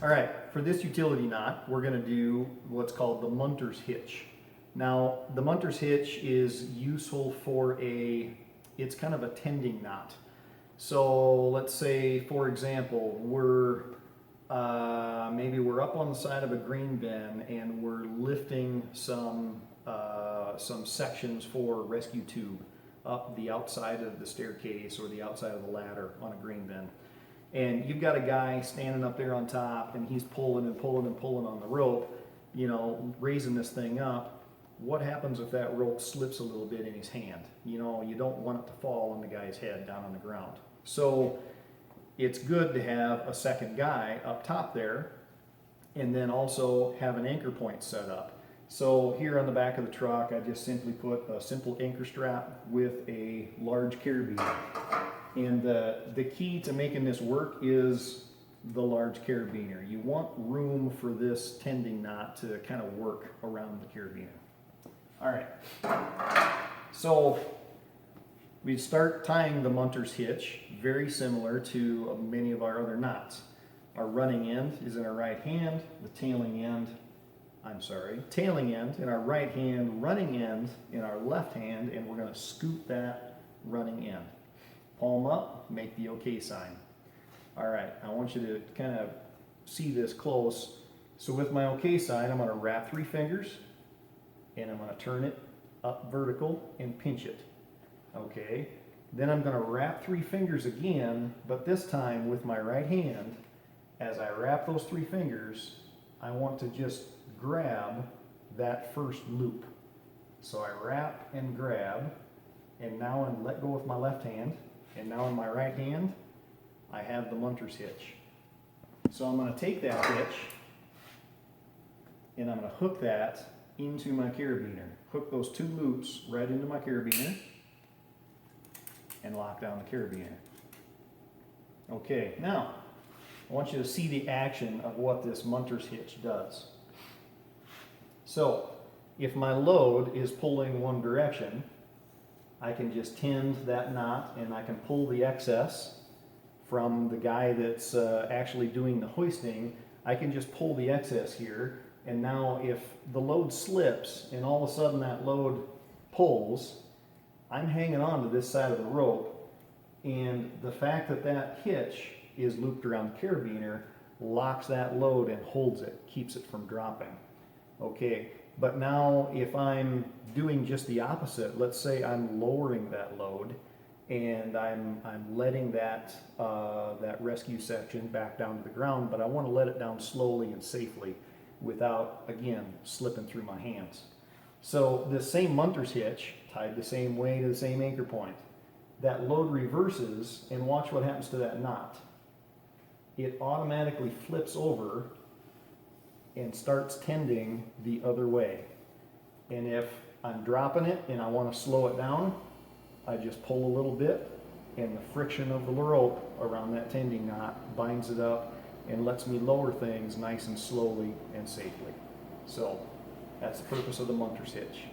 All right, for this utility knot, we're going to do what's called the Munters Hitch. Now, the Munters Hitch is useful for it's kind of a tending knot. So let's say, for example, maybe we're up on the side of a grain bin and we're lifting some sections for a rescue tube up the outside of the staircase or the outside of the ladder on a grain bin. And you've got a guy standing up there on top and he's pulling and pulling and pulling on the rope, you know, raising this thing up. What happens if that rope slips a little bit in his hand? You know, you don't want it to fall on the guy's head down on the ground. So it's good to have a second guy up top there and then also have an anchor point set up. So here on the back of the truck, I just simply put a simple anchor strap with a large carabiner. And the key to making this work is the large carabiner. You want room for this tending knot to kind of work around the carabiner. All right, so we start tying the Munters Hitch, very similar to many of our other knots. Our running end is in our right hand, the tailing end in our right hand, running end in our left hand, and we're going to scoop that running end. Palm up, make the OK sign. All right, I want you to kind of see this close. So with my OK sign, I'm going to wrap 3 fingers, and I'm going to turn it up vertical and pinch it. Okay, then I'm going to wrap 3 fingers again, but this time with my right hand. As I wrap those 3 fingers, I want to just grab that first loop. So I wrap and grab, and now I let go with my left hand. And now in my right hand, I have the Munters Hitch. So I'm going to take that hitch and I'm going to hook that into my carabiner. Hook those 2 loops right into my carabiner and lock down the carabiner. Okay, now I want you to see the action of what this Munters Hitch does. So if my load is pulling one direction, I can just tend that knot and I can pull the excess from the guy that's actually doing the hoisting. I can just pull the excess here, and now if the load slips and all of a sudden that load pulls, I'm hanging on to this side of the rope, and the fact that that hitch is looped around the carabiner locks that load and holds it, keeps it from dropping. Okay. But now if I'm doing just the opposite, let's say I'm lowering that load and I'm letting that rescue section back down to the ground, but I want to let it down slowly and safely without, again, slipping through my hands. So this same Munters Hitch, tied the same way to the same anchor point, that load reverses, and watch what happens to that knot. It automatically flips over and starts tending the other way. And if I'm dropping it and I want to slow it down, I just pull a little bit, and the friction of the rope around that tending knot binds it up and lets me lower things nice and slowly and safely. So that's the purpose of the Munters Hitch.